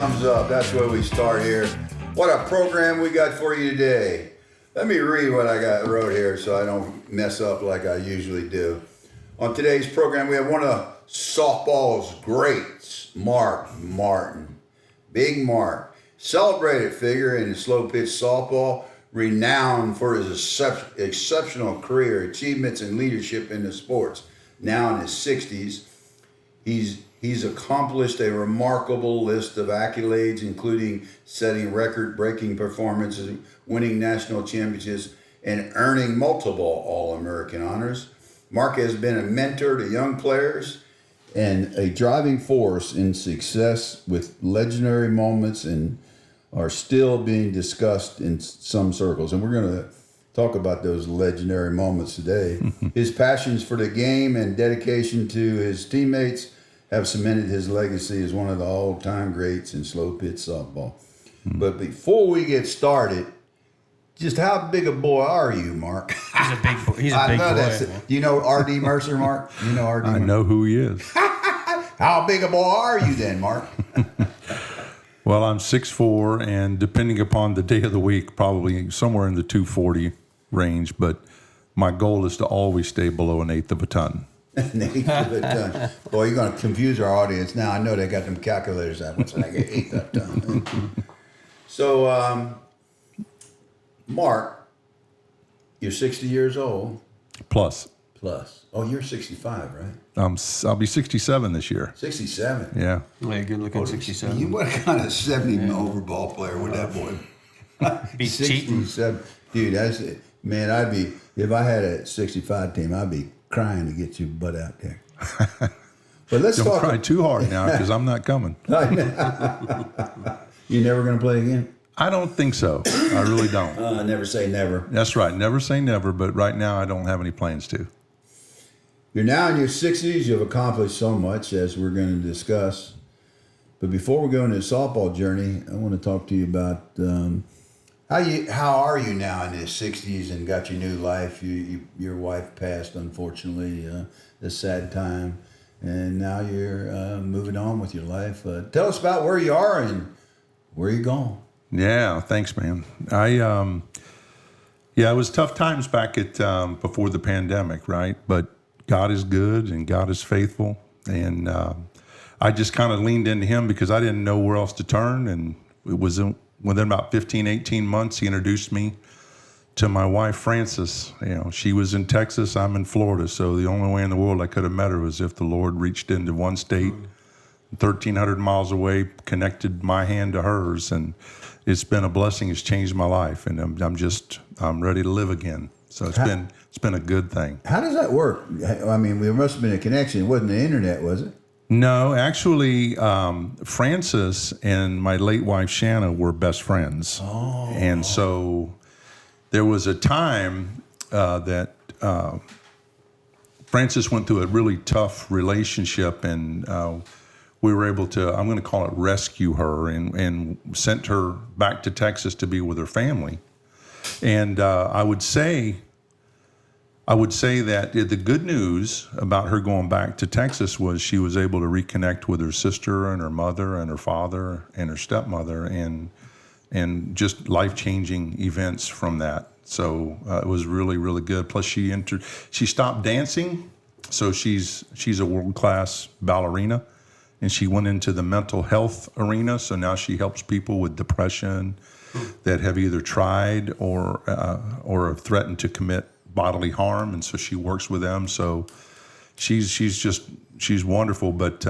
Thumbs up. That's where we start here. What a program we got for you today. Let me read what I wrote here so I don't mess up like I usually do. On today's program, we have one of softball's greats, Mark Martin. Big Mark. Celebrated figure in slow pitch softball, renowned for his exceptional career, achievements, and leadership in the sports. Now in his 60s, he's accomplished a remarkable list of accolades, including setting record-breaking performances, winning national championships, and earning multiple All-American honors. Mark has been a mentor to young players and a driving force in success with legendary moments and are still being discussed in some circles. And we're going to talk about those legendary moments today. His passions for the game and dedication to his teammates have cemented his legacy as one of the all-time greats in slow pitch softball. But before we get started, just how big a boy are you, Mark? He's a big boy. He's a big boy. Do you know R.D. Mercer, Mark? You know R.D. I know who he is. How big a boy are you then, Mark? Well, I'm 6'4", and depending upon the day of the week, probably somewhere in the 240 range. But my goal is to always stay below an eighth of a ton. An eighth of a ton. Boy, you're going to confuse our audience now. I know they got them calculators out. What's like an eighth of a ton? So, Mark, you're 60 years old. Plus. Oh, you're 65, right? I'll be 67 this year. 67. Yeah. Yeah, good looking 67. You what kind of 70 over ball player would that boy? Be cheating. 67. Dude, that's it. Man, I'd be, if I had a 65 team, I'd be crying to get your butt out there. But let's Don't talk. cry too hard now because I'm not coming. You're never going to play again? I don't think so. I really don't. Never say never. That's right. Never say never, but right now I don't have any plans to. You're now in your 60s. You've accomplished so much, as we're going to discuss. But before we go into the softball journey, I want to talk to you about how are you now in your 60s and got your new life. Your wife passed, unfortunately, a sad time. And now you're moving on with your life. Tell us about where you are and where you're going. Yeah, thanks, man. It was tough times back at before the pandemic, right? But God is good and God is faithful, and I just kind of leaned into Him because I didn't know where else to turn. And it was within about 15, 18 months, He introduced me to my wife, Frances. You know, she was in Texas, I'm in Florida, so the only way in the world I could have met her was if the Lord reached into one state, 1,300 miles away, connected my hand to hers, and it's been a blessing. It's changed my life, and I'm ready to live again. So it's been a good thing. How does that work? I mean, there must have been a connection. It wasn't the internet, was it? No, actually, Frances and my late wife Shanna were best friends, and so there was a time that Frances went through a really tough relationship, and we were able to, I'm going to call it, rescue her and sent her back to Texas to be with her family. And I would say that the good news about her going back to Texas was she was able to reconnect with her sister and her mother and her father and her stepmother, and just life-changing events from that. So it was really, really good. Plus she stopped dancing, so she's a world-class ballerina. And she went into the mental health arena, so now she helps people with depression that have either tried or have threatened to commit bodily harm, and so she works with them. So she's wonderful. But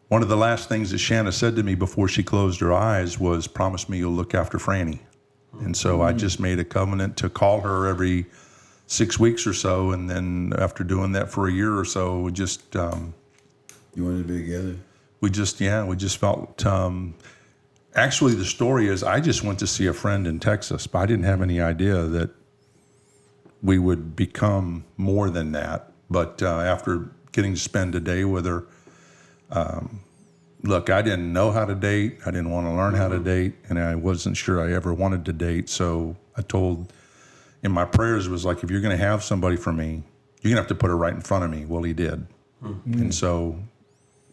one of the last things that Shanna said to me before she closed her eyes was, "Promise me you'll look after Franny." And so I just made a covenant to call her every 6 weeks or so, and then after doing that for a year or so, we just You wanted to be together? we just felt. Actually, the story is I just went to see a friend in Texas, but I didn't have any idea that we would become more than that. But after getting to spend a day with her, look, I didn't know how to date. I didn't want to learn how to date, and I wasn't sure I ever wanted to date. So I told, in my prayers, was like, if you're going to have somebody for me, you're going to have to put her right in front of me. Well, He did. And so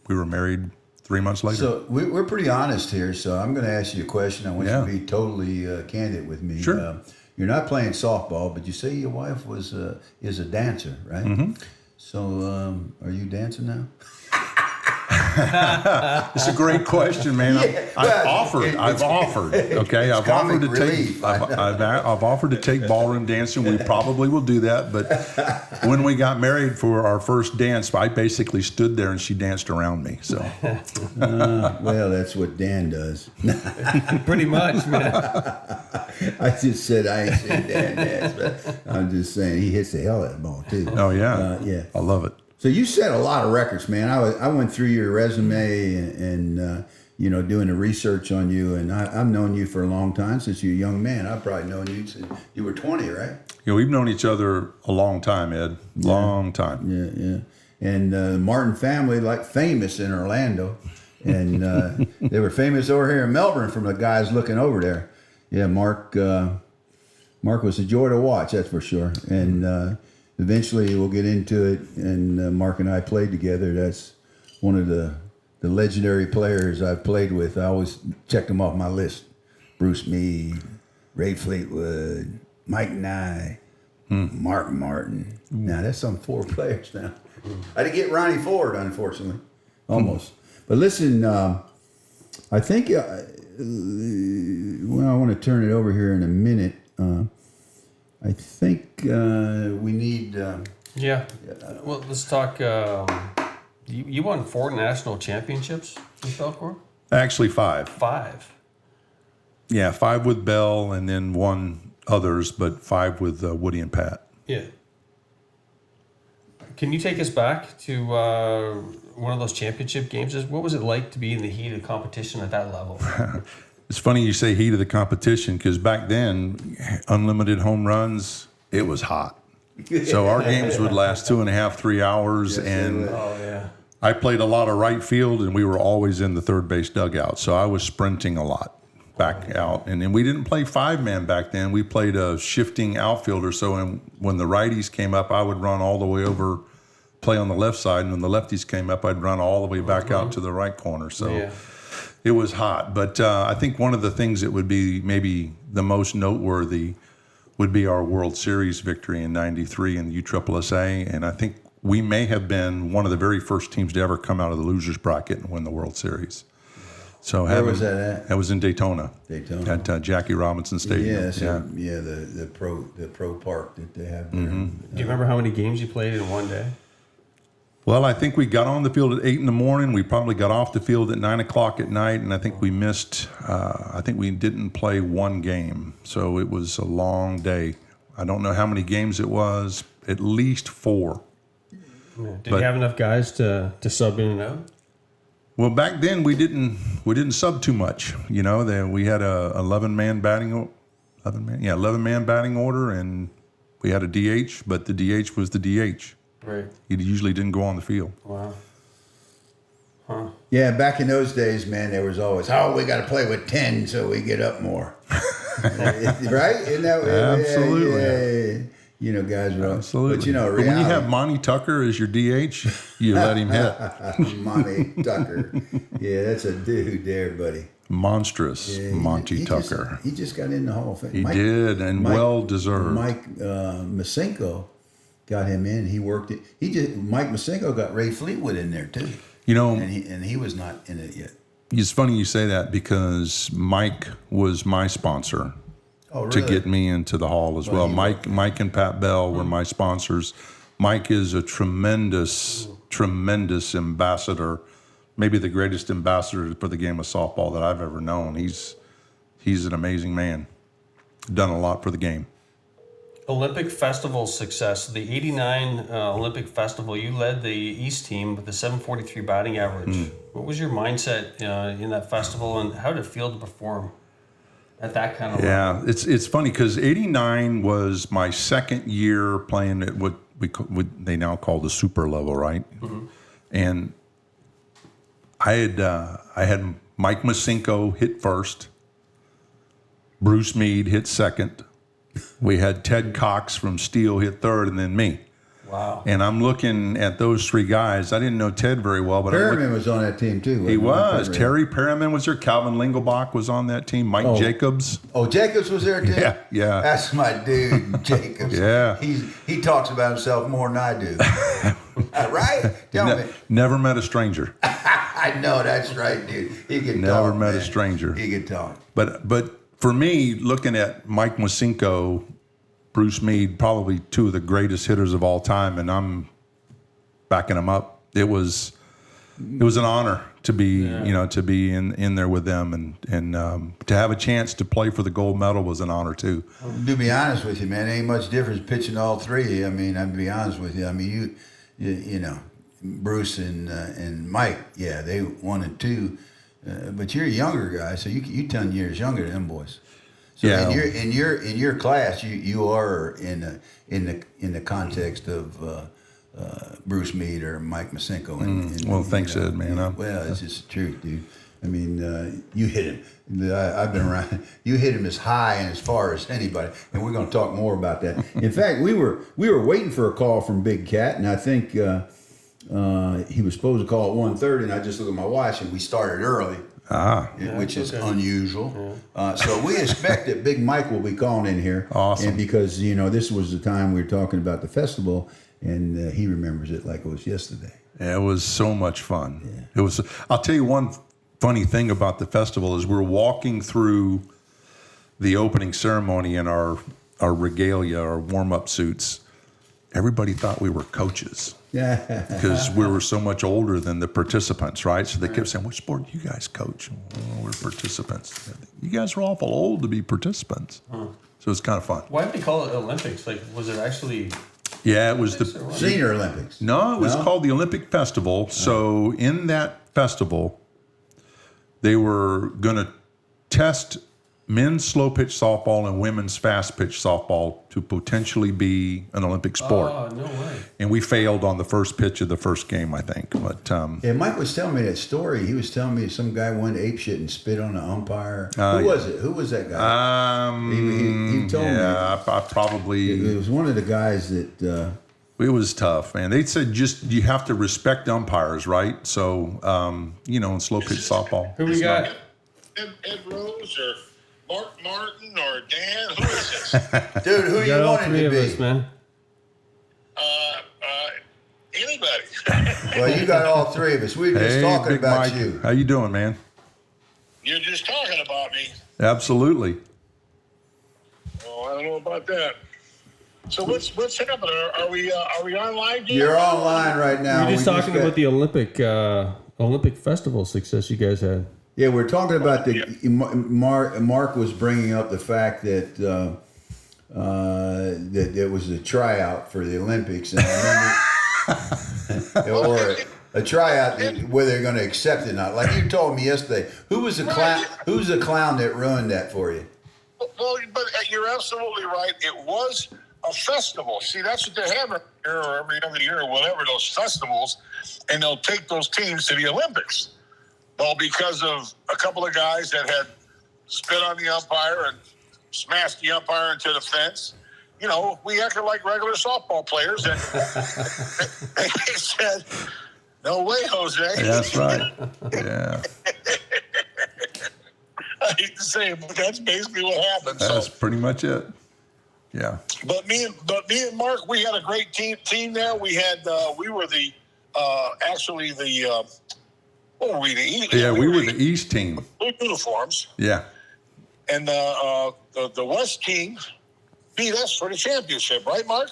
we were married 3 months later. So we're pretty honest here. So I'm going to ask you a question. I want you to be totally candid with me. Sure. You're not playing softball, but you say your wife is a dancer, right? Mm-hmm. So are you dancing now? It's a great question, man. I've offered. Okay, I've offered to relief. take. I've offered to take ballroom dancing. We probably will do that. But when we got married for our first dance, I basically stood there and she danced around me. So, Well, that's what Dan does. Pretty much, man. I just said I ain't seen Dan dance, but I'm just saying he hits the hell out of the ball too. oh yeah, Yeah. I love it. So you set a lot of records, man. I went through your resume and doing the research on you, and I've known you for a long time since you're a young man. I've probably known you since you were 20, right? We've known each other a long time, Ed. Long time. Yeah. And the Martin family, like famous in Orlando, and they were famous over here in Melbourne from the guys looking over there. Yeah, Mark was a joy to watch, that's for sure. And eventually we'll get into it, and Mark and I played together. That's one of the legendary players I've played with. I always checked them off my list. Bruce Meade, Ray Fleetwood, Mike Nye, Mark Martin. Now that's some 4 players now. I didn't get Ronnie Ford, unfortunately. Almost. But listen, I think, I want to turn it over here in a minute. I think we need... Yeah. Well, let's talk. You won 4 national championships in Belcourt? Actually, 5. 5. Yeah, 5 with Bell, and then 1 others, but 5 with Woody and Pat. Yeah. Can you take us back to one of those championship games? What was it like to be in the heat of competition at that level? It's funny you say heat of the competition, because back then, unlimited home runs, it was hot. So our games would last 2.5, 3 hours, and Oh, yeah. I played a lot of right field, and we were always in the third base dugout. So I was sprinting a lot back out. And then we didn't play 5-man back then. We played a shifting outfielder. So when the righties came up, I would run all the way over, play on the left side. And when the lefties came up, I'd run all the way back out to the right corner. So it was hot. But I think one of the things that would be maybe the most noteworthy would be our World Series victory in '93 in the USSSA. And I think we may have been one of the very first teams to ever come out of the losers bracket and win the World Series. So where was that at? That was in Daytona. Daytona. At Jackie Robinson Stadium. The pro park that they have there. Do you remember how many games you played in one day? Well, I think we got on the field at 8 a.m. We probably got off the field at 9 o'clock at night, and I think we missed. I think we didn't play 1 game, so it was a long day. I don't know how many games it was. At least 4. Yeah. Did you have enough guys to sub in and out? Well, back then we didn't sub too much. We had a 11-man batting order, and we had a DH, but the DH was the DH. Right. He usually didn't go on the field. Wow. Huh. Yeah, back in those days, man, there was always, we got to play with 10 so we get up more. Right? Isn't that Absolutely. Yeah. Guys were Absolutely. But, but when you have Monty Tucker as your DH, you let him hit. Monty Tucker. Yeah, that's a dude there, buddy. Monstrous Monty Tucker. He just got in the Hall of Fame. He did, and well-deserved. Mike Masenko got him in. He worked it. Mike Masenko got Ray Fleetwood in there, too. And he was not in it yet. It's funny you say that, because Mike was my sponsor to get me into the Hall as well. Mike and Pat Bell were my sponsors. Mike is a tremendous ambassador, maybe the greatest ambassador for the game of softball that I've ever known. He's an amazing man. Done a lot for the game. Olympic Festival success. The 89 Olympic Festival, you led the East team with a 743 batting average. What was your mindset in that festival, and how did it feel to perform at that kind of level? Yeah, it's funny because 89 was my second year playing at what they now call the super level, right? Mm-hmm. And I had Mike Masenko hit first, Bruce Meade hit second. We had Ted Cox from Steele hit third, and then me. Wow. And I'm looking at those three guys. I didn't know Ted very well, but Perriman was on that team too. he was. Perriman. Terry Perriman was there. Calvin Lingelbach was on that team. Mike Jacobs. Oh, Jacobs was there too? Yeah. That's my dude, Jacobs. Yeah. He talks about himself more than I do. Right? Tell me. Never met a stranger. I know, that's right, dude. He can talk. Never met a man. stranger. He can talk. But for me, looking at Mike Masinko, Bruce Meade, probably two of the greatest hitters of all time, and I'm backing them up. It was an honor to be to be in there with them, and to have a chance to play for the gold medal was an honor too. To be honest with you, man, ain't much difference pitching all three. I mean, I'm to be honest with you. I mean, you know, Bruce and Mike, yeah, they 1 and 2, but you're a younger guy, so you 10 years younger than them boys. So Yeah. in your class, you are in the context of Bruce Meade or Mike Masinko. Well, thanks, Ed, man. Well, it's just the truth, dude. I mean, you hit him. I've been around. You hit him as high and as far as anybody, and we're going to talk more about that. In fact, we were waiting for a call from Big Cat, and I think he was supposed to call at 1:30, and I just looked at my watch, and we started early. Which is unusual. So we expect that Big Mike will be calling in here. Awesome. And because, this was the time we were talking about the festival, and he remembers it like it was yesterday. Yeah, it was so much fun. Yeah. It was. I'll tell you one funny thing about the festival is we're walking through the opening ceremony in our regalia, our warm-up suits. Everybody thought we were coaches. Yeah. Because we were so much older than the participants, right? So they kept saying, "Which sport do you guys coach?" "Oh, we're participants." "You guys are awful old to be participants." So it's kind of fun. Why did they call it Olympics? Like, was it actually? Yeah, it was the Senior Olympics. No, it was called the Olympic Festival. So in that festival, they were going to test men's slow pitch softball and women's fast pitch softball to potentially be an Olympic sport. Oh, no way. And we failed on the first pitch of the first game, I think. But Yeah, Mike was telling me that story. He was telling me some guy went apeshit and spit on the umpire. Who was it? Who was that guy? He told me. Yeah, I probably. It was one of the guys that. It was tough, man. They said just you have to respect umpires, right? So, in slow pitch softball. Who we got? Ed Rose or Mark Martin or Dan? Who is this? Dude, who We you got all wanted three to of be? us, man. Anybody. Well, you got all three of us. We were just talking Big about Mike. you. How you doing, man? You're just talking about me. Absolutely. Oh, I don't know about that. So what's happening? Are we online? Jim? You're online right now. We're just We talking got- about the Olympic festival success you guys had. Yeah, we're talking about the Mark was bringing up the fact that that there was a tryout for the Olympics, and I remember, or a tryout whether they're going to accept it or not. Like you told me yesterday, who was the clown? Who's the clown that ruined that for you? Well, but you're absolutely right. It was a festival. See, that's what they have every year or every other year or whatever, those festivals, and they'll take those teams to the Olympics. Well, because of a couple of guys that had spit on the umpire and smashed the umpire into the fence, we acted like regular softball players, and they said, "No way, Jose." That's right. Yeah. I hate to say it, but that's basically what happened. That's So, pretty much it. Yeah. but me and Mark, we had a great team there. We had we were the actually the what were we the East? Yeah, we were the East team. blue uniforms, Yeah. and the West team beat us for the championship, right, Mark?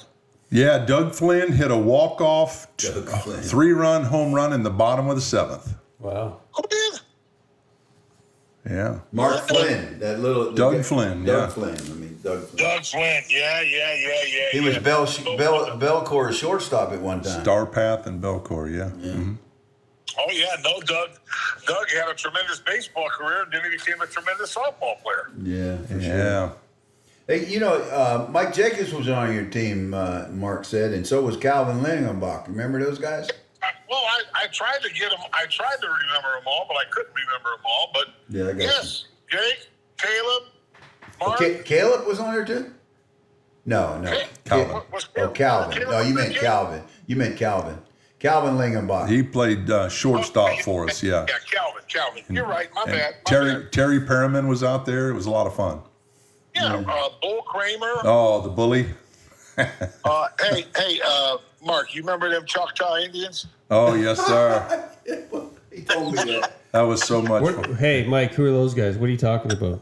Yeah, Doug Flynn hit a walk-off, Doug Flynn. 3-run home run in the bottom of the 7th. Wow. Who did? Yeah. Mark Flynn, that little Doug Flynn, Doug yeah. Flynn. I mean, Doug Flynn. Doug Flynn. Yeah. He was Belcore's shortstop at one time. Starpath and Belcourt, yeah. Mm-hmm. Oh yeah, no, Doug had a tremendous baseball career, and then he became a tremendous softball player. Yeah, for sure. Yeah. Hey, Mike Jacobs was on your team, Mark said, and so was Calvin Lingenbach. Remember those guys? Well, I tried to get them. I tried to remember them all, but I couldn't remember them all. But Yeah, I got yes, Jake, Caleb, Mark. Caleb was on there too? No. Calvin. Calvin. No, you meant Calvin. Calvin Lingenbach. He played shortstop for us. Yeah. Yeah, Calvin. You're right. My bad. Terry Perriman was out there. It was a lot of fun. Yeah, Bull Kramer. Oh, the bully. Hey, Mark, you remember them Choctaw Indians? Oh, yes, sir. He told me that. That was so much fun. Hey, Mike, who are those guys? What are you talking about?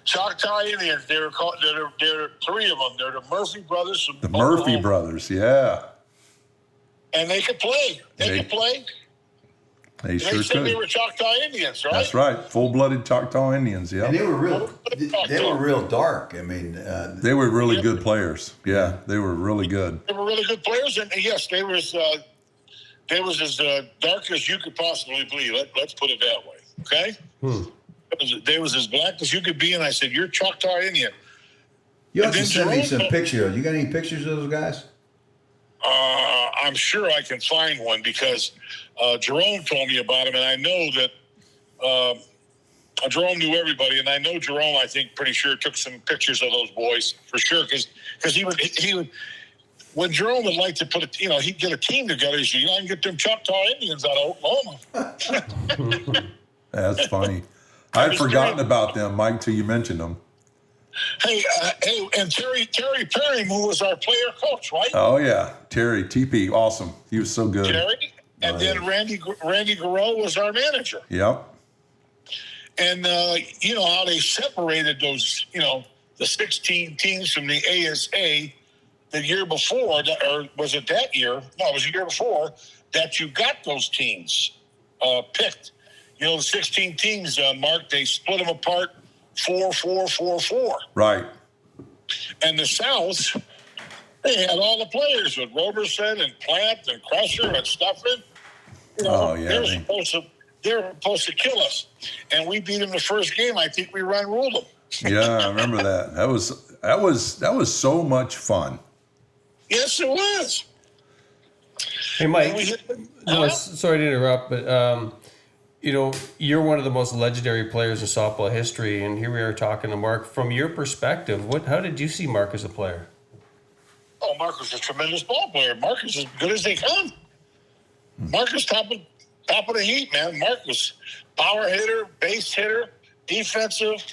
Choctaw Indians. They were called. There are three of them. They're the Murphy brothers. From The Murphy Oklahoma. brothers, yeah. And they could play. They could play. They They sure said they could. were Choctaw Indians, right? That's right. Full-blooded Choctaw Indians, And yeah. they were real dark. I mean, They were really good players. Yeah, they were really good. They were really good players, and yes, they was as dark as you could possibly be. Let's put it that way. Okay. They was as black as you could be, and I said, "You're Choctaw Indian." you have and to then send me Jerome- some pictures. You got any pictures of those guys? I'm sure I can find one because Jerome told me about him, and I know that Jerome knew everybody, and I know Jerome. I think pretty sure took some pictures of those boys for sure because he would. When Jerome would like to put he'd get a team together. He said, I can get them Choctaw Indians out of Oklahoma. That's funny. I'd forgotten about them, Mike, till you mentioned them. Hey, and Terry Perry, who was our player coach, right? Oh, yeah. Terry, TP, awesome. He was so good. Terry, and then Randy Garreau was our manager. Yep. And you know how they separated those, the 16 teams from the ASA the year before, or was it that year? No, it was the year before that you got those teams picked. The 16 teams, Mark, they split them apart 4-4-4-4. Right. And the South, they had all the players with Roberson and Plant and Crusher and Stuffin. Oh, yeah, They were supposed to kill us. And we beat them the first game. I think we ruled them. Yeah, I remember that. That was so much fun. Yes, it was. Hey, Mike. And we hit Sorry to interrupt, but you're one of the most legendary players in softball history, and here we are talking to Mark. From your perspective, how did you see Mark as a player? Oh, Mark was a tremendous ball player. Mark was as good as they come. Mark was top of the heap, man. Mark was power hitter, base hitter, defensive,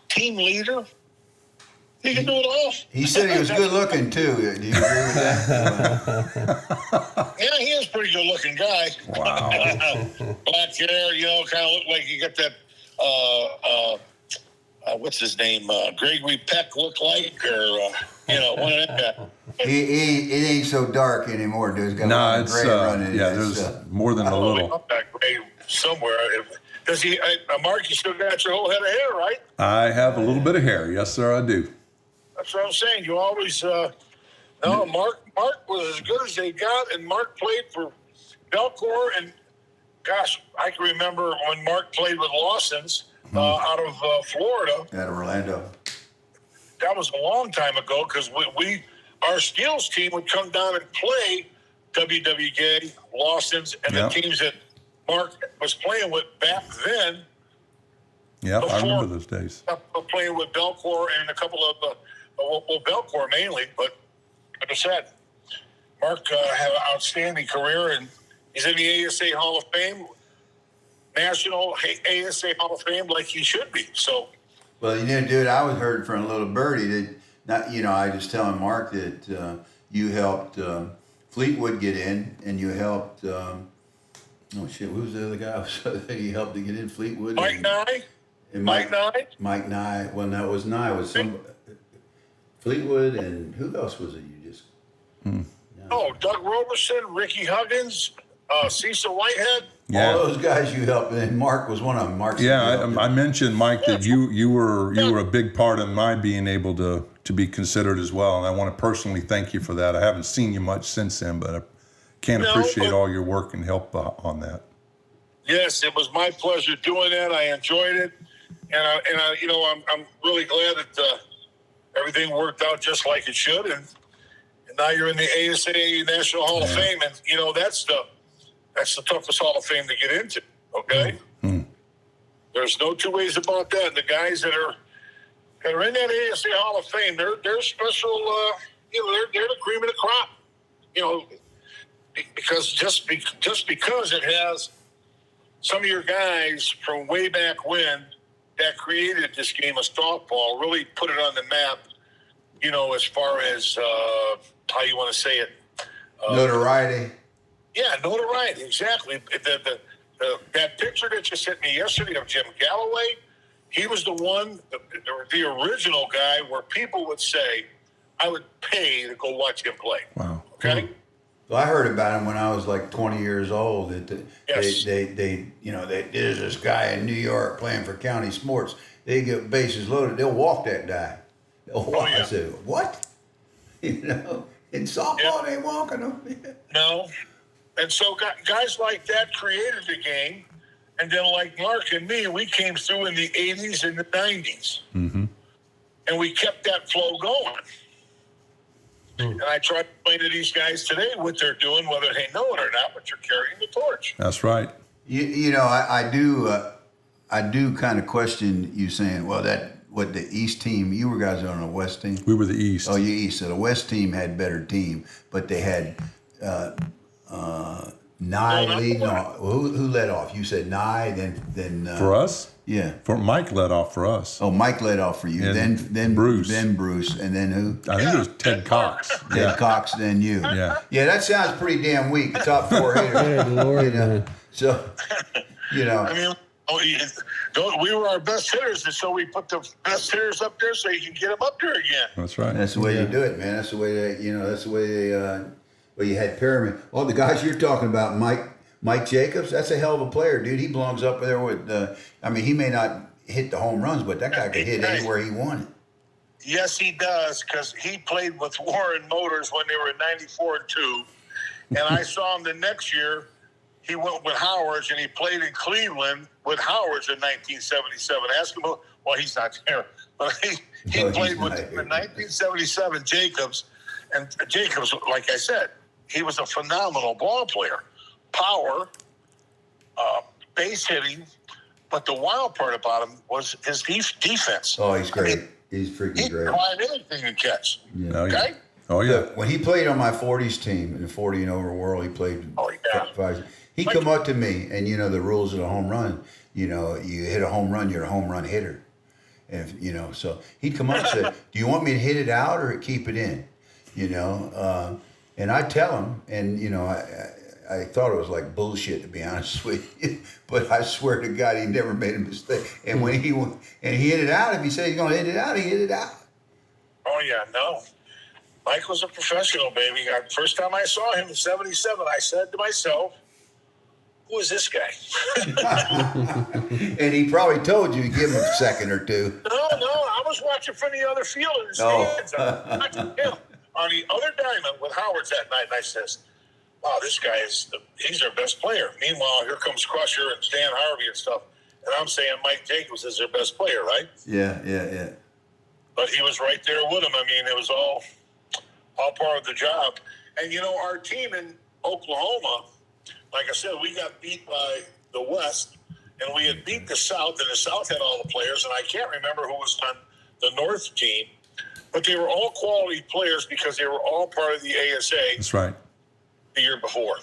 team leader. He can do it all. He said he was good looking too. Do you agree with that? Yeah, he is a pretty good looking guy. Wow. Black hair, kind of look like you got that, what's his name? Gregory Peck look like, or, one of them. It ain't so dark anymore, dude. It's got a No, lot of it's, gray running. yeah, in it, there's so. more than a little. That gray somewhere. Does he, Mark, you still got your whole head of hair, right? I have a little bit of hair. Yes, sir, I do. That's what I'm saying. You always, Mark was as good as they got, and Mark played for Belcourt, and gosh, I can remember when Mark played with Lawson's out of Florida. Out of Orlando. That was a long time ago because our skills team would come down and play WWK, Lawson's, and Yeah. the teams that Mark was playing with back then. Yeah, I Before- remember those days. Playing with Belcourt and a couple of, Belcourt mainly, but like I said, Mark had an outstanding career, and he's in the ASA Hall of Fame, National ASA Hall of Fame, like he should be. So, Well, dude, I was heard from a little birdie that, I was telling Mark that you helped Fleetwood get in, and you helped, who was the other guy that he helped to get in? Fleetwood? Mike Nye? And Mike Nye? Mike Nye. Well, no, it was Nye. It was some Fleetwood, and who else was it? You just. Oh, Doug Roberson, Ricky Huggins, Cecil Whitehead. Yeah. All those guys you helped, and Mark was one of them. Mark. Yeah, I mentioned, Mike, that you were a big part of my being able to be considered as well, and I want to personally thank you for that. I haven't seen you much since then, but I can't appreciate all your work and help on that. Yes, it was my pleasure doing that. I enjoyed it, and I'm really glad that everything worked out just like it should, and now you're in the ASA National Hall of Fame, and that's the toughest Hall of Fame to get into. Okay, There's no two ways about that. The guys that are that are in that ASA Hall of Fame, they're special. They're the cream of the crop. Because just because it has some of your guys from way back when that created this game of softball, really put it on the map. As far as how you want to say it, Notoriety. Yeah, notoriety. Exactly. That picture that you sent me yesterday of Jim Galloway, he was the one, the original guy where people would say, I would pay to go watch him play. Wow. Okay? Well, I heard about him when I was like 20 years old. Yes. There's this guy in New York playing for county sports. They get bases loaded. They'll walk that guy. They'll walk. yeah. I said, what? In softball, they walking them. No. And so guys like that created the game. And then like Mark and me, we came through in the 80s and the 90s. Mm-hmm. And we kept that flow going. And I try to explain to these guys today what they're doing, whether they know it or not, but you're carrying the torch. That's right. I do kind of question you saying, well, what the East team, you were guys on the West team? We were the East. Oh, you East. So the West team had better team, but they had Nye leading off. Who led off? You said Nye, then For us? Yeah. For Mike led off for us. Oh, Mike led off for you. And Then Bruce. Then Bruce, and then who? I think it was Ted Cox. Ted Cox. Then you. Yeah. Yeah, that sounds pretty damn weak. The top four hitters. Good Lord, man. So, I mean, we were our best hitters, and so we put the best hitters up there so you can get them up there again. That's right. that's the way you do it, man. That's the way that's the way they. Well, you had pyramid. All the guys you're talking about, Mike Jacobs. That's a hell of a player, dude. He belongs up there with. He may not hit the home runs, but that guy could hit anywhere he wanted. Yes, he does, because he played with Warren Motors when they were in 94 and 2. And I saw him the next year. He went with Howard's, and he played in Cleveland with Howard's in 1977. Ask him, well, he's not there. But he played with in 1977 Jacobs. And Jacobs, like I said, he was a phenomenal ball player. Power, base hitting. But the wild part about him was his defense. Oh, he's great. He's He freaking can great. climb anything and catch. Yeah. Oh, yeah. Okay? Oh, yeah. Look, when he played on my 40s team in the 40 and over world, he played. Oh, yeah. 5. He'd come up to me, and the rules of the home run. You hit a home run, you're a home run hitter. And so he'd come up and say, "Do you want me to hit it out or keep it in?" And I tell him, and I thought it was like bullshit, to be honest with you, but I swear to God, he never made a mistake. And when he hit it out, if he said he's gonna hit it out, he hit it out. Oh, yeah, no. Mike was a professional, baby. First time I saw him in 77, I said to myself, who is this guy? And he probably told you to give him a second or two. No, I was watching from the other field in the stands. I'm watching him on the other diamond with Howard's that night, and I says, wow, this guy he's their best player. Meanwhile, here comes Crusher and Stan Harvey and stuff, and I'm saying Mike Jacobs is their best player, right? Yeah. But he was right there with him. I mean, it was all part of the job. And, our team in Oklahoma, like I said, we got beat by the West, and we had beat the South, and the South had all the players, and I can't remember who was on the North team, but they were all quality players because they were all part of the ASA That's right. the year before.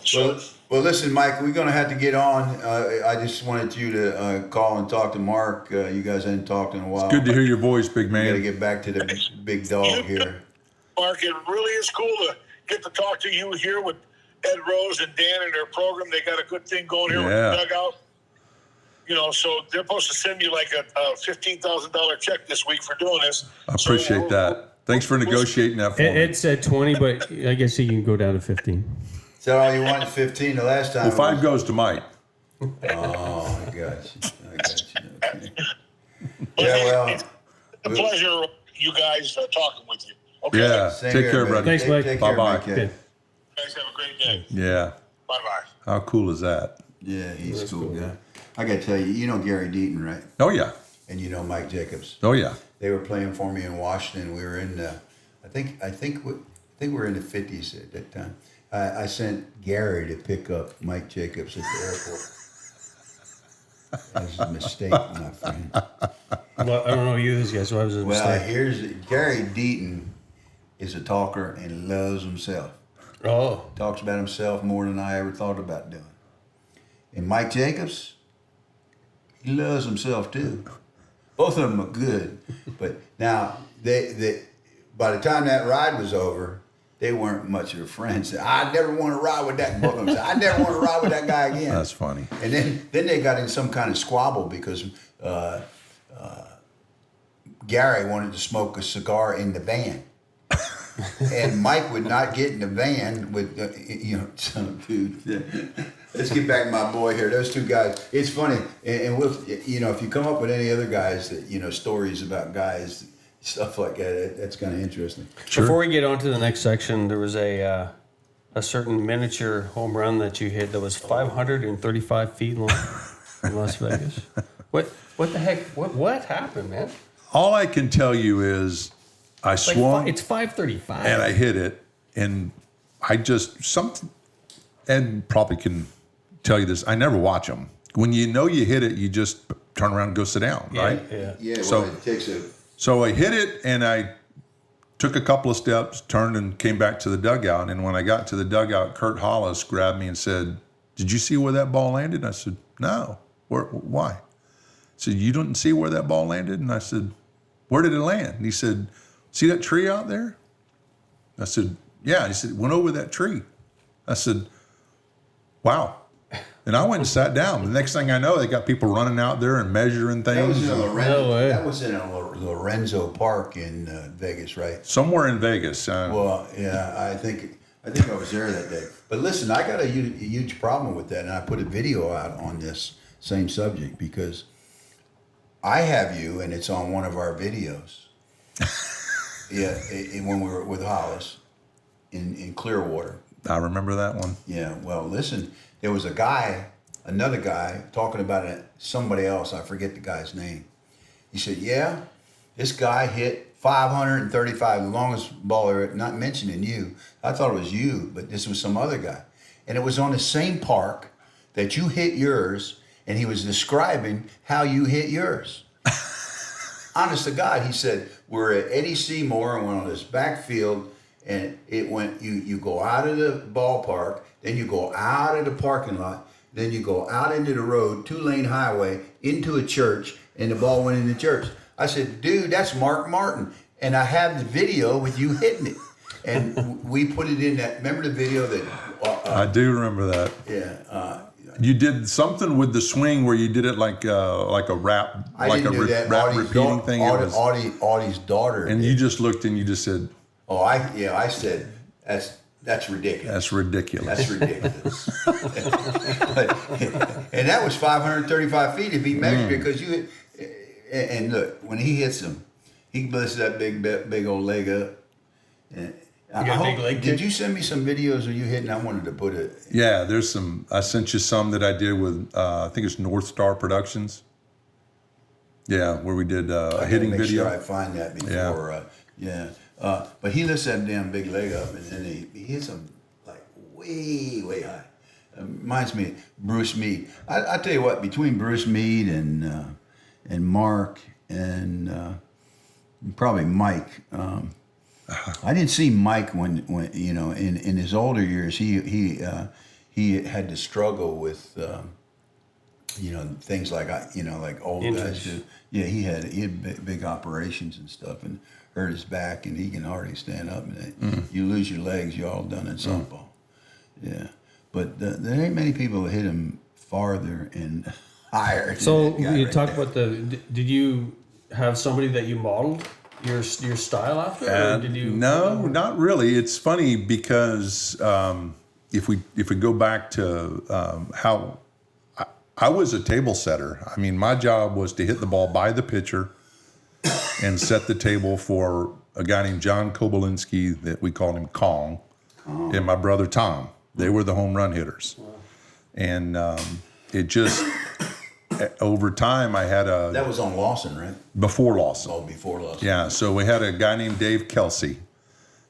So, Well, listen, Mike, we're going to have to get on. I just wanted you to call and talk to Mark. You guys hadn't talked in a while. It's good to hear your voice, big We got to man. get back to the big dog here. Mark, it really is cool to get to talk to you here with Ed Rose and Dan and their program. They got a good thing going here with Yeah. the dugout. So they're supposed to send you like a $15,000 check this week for doing this. I appreciate that. Thanks for negotiating that for me. Ed said 20, but I guess he can go down to 15. Is that all you wanted? 15 the last time? Well, 5 goes to Mike. Oh, I got you. Okay. But Yeah, well. it's a pleasure, you guys, talking with you. Okay. Yeah. Same Take here, care, man. brother. Thanks, Mike. Take care, Bye-bye. Mike. Good. Guys, have a great day. Yeah. Bye-bye. How cool is that? Yeah, he's cool guy. I got to tell you, you know Gary Deaton, right? Oh, yeah. And you know Mike Jacobs. Oh, yeah. They were playing for me in Washington. We were in, I think we were in the 50s at that time. I sent Gary to pick up Mike Jacobs at the airport. That was a mistake, my friend. Well, I don't know you these guys. So I was a Well, mistake. here's Gary Deaton is a talker and loves himself. Oh, Talks about himself more than I ever thought about doing. And Mike Jacobs, he loves himself too. Both of them are good, but now they by the time that ride was over, they weren't much of friends. I never want to ride with that. Both of them said, I never want to ride with that guy again. That's funny. And then they got in some kind of squabble because Gary wanted to smoke a cigar in the van. And Mike would not get in the van with, son of a dude. Let's get back to my boy here. Those two guys, it's funny. And we'll, if you come up with any other guys that, stories about guys, stuff like that, that's kind of interesting. Sure. Before we get on to the next section, there was a certain miniature home run that you hit that was 535 feet long in Las Vegas. What the heck? What happened, man? All I can tell you is I swung. It's 535. And I hit it, and I just and probably can tell you this. I never watch them. When you hit it, you just turn around and go sit down, right? Yeah. Yeah, well, So- it takes a... So I hit it, and I took a couple of steps, turned, and came back to the dugout. And when I got to the dugout, Kurt Hollis grabbed me and said, "Did you see where that ball landed?" And I said, "No. Why?" He said, "You didn't see where that ball landed?" And I said, "Where did it land?" And he said, "See that tree out there?" I said, "Yeah." He said, "Went over that tree." I said, "Wow." And I went and sat down. The next thing I know, they got people running out there and measuring That was things. in Lorenzo, No way. that was in a Lorenzo Park in Vegas, right? Somewhere in Vegas. Well, yeah, I think I was there that day. But listen, I got a huge problem with that, and I put a video out on this same subject because I have you, and it's on one of our videos. Yeah, when we were with Hollis in Clearwater. I remember that one. Yeah, well, listen, there was another guy talking about somebody else. I forget the guy's name. He said, "Yeah, this guy hit 535, the longest ball ever," not mentioning you. I thought it was you, but this was some other guy. And it was on the same park that you hit yours, and he was describing how you hit yours. Honest to God, he said, we're at Eddie Seymour, and we're on this backfield, and it went, you go out of the ballpark, then you go out of the parking lot, then you go out into the road, 2-lane highway, into a church, and the ball went in the church. I said, "Dude, that's Mark Martin." And I have the video with you hitting it. And we put it in that, remember the video that... I do remember that. yeah. You did something with the swing where you did it like a rap, I like didn't a do that. rap Audie's repeating thing. It was, Audie's daughter. and you just looked and you just said, I said, that's ridiculous. "That's ridiculous." That's ridiculous. And that was 535 feet if he measured it, because you, and look, when he hits him, he lifts that big old leg up. And You got a big leg did kick? you send me some videos of you hitting? I wanted to put it. Yeah, there's some. I sent you some that I did with I think it's North Star Productions. Yeah, where we did a I gotta hitting make video. Sure I find that before. But he lifts that damn big leg up, and then he hits him like way high. Reminds me of Bruce Meade. I tell you what, between Bruce Meade and Mark and probably Mike. I didn't see Mike when in his older years he had to struggle with things like like old guys do. Yeah, he had big operations and stuff, and hurt his back, and he can hardly stand up. And you lose your legs, you're all done in softball. Yeah, but there ain't many people that hit him farther and higher. So than that guy you right talk there. about did you have somebody that you modeled your style after, or did you? No, not really. It's funny because if we go back to how I was a table setter. I mean, my job was to hit the ball by the pitcher and set the table for a guy named John Kobolinski that we called him Kong, and my brother Tom. They were the home run hitters, and it just over time I had That was on Lawson, right? before Lawson. Oh, before Lawson. Yeah, so we had a guy named Dave Kelsey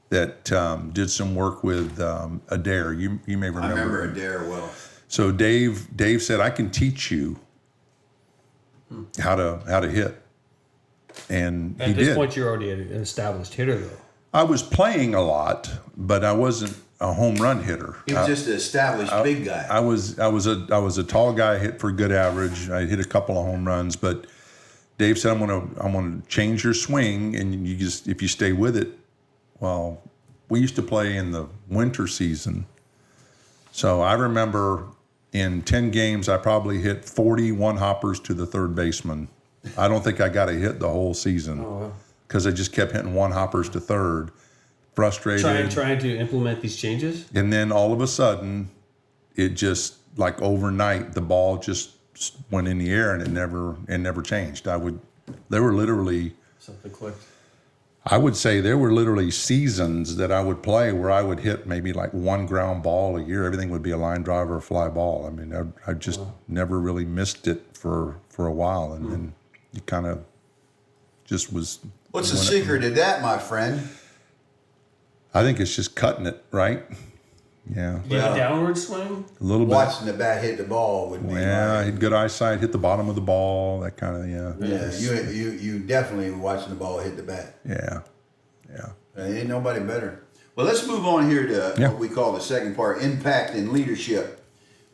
that did some work with Adair. You may remember. I remember Adair well. So Dave said, "I can teach you how to hit." and At he this did. point, you're already an established hitter, though. I was playing a lot, but I wasn't a home run hitter. He was just an established big guy. I was a tall guy, hit for good average. I hit a couple of home runs, but Dave said, I'm gonna change your swing, and you just, if you stay with it. Well, we used to play in the winter season, so I remember in 10 games I probably hit 41 hoppers to the third baseman. I don't think I got a hit the whole season because I just kept hitting one hoppers to third. Frustrated. Trying to implement these changes? And then all of a sudden, it just, like overnight, the ball just went in the air and it never changed. There were literally, Something clicked. I would say there were literally seasons that I would play where I would hit maybe like one ground ball a year. Everything would be a line drive or a fly ball. I mean, I just never really missed it for a while. And then it kind of just was. What's the secret to that, my friend? I think it's just cutting it, right? Yeah. Do you have a downward swing? A little bit. Watching the bat hit the ball would be. Yeah, I had good eyesight, hit the bottom of the ball, that kind of, Yeah, you definitely watching the ball hit the bat. Yeah. Ain't nobody better. Well, let's move on here to what we call the second part, impact and leadership.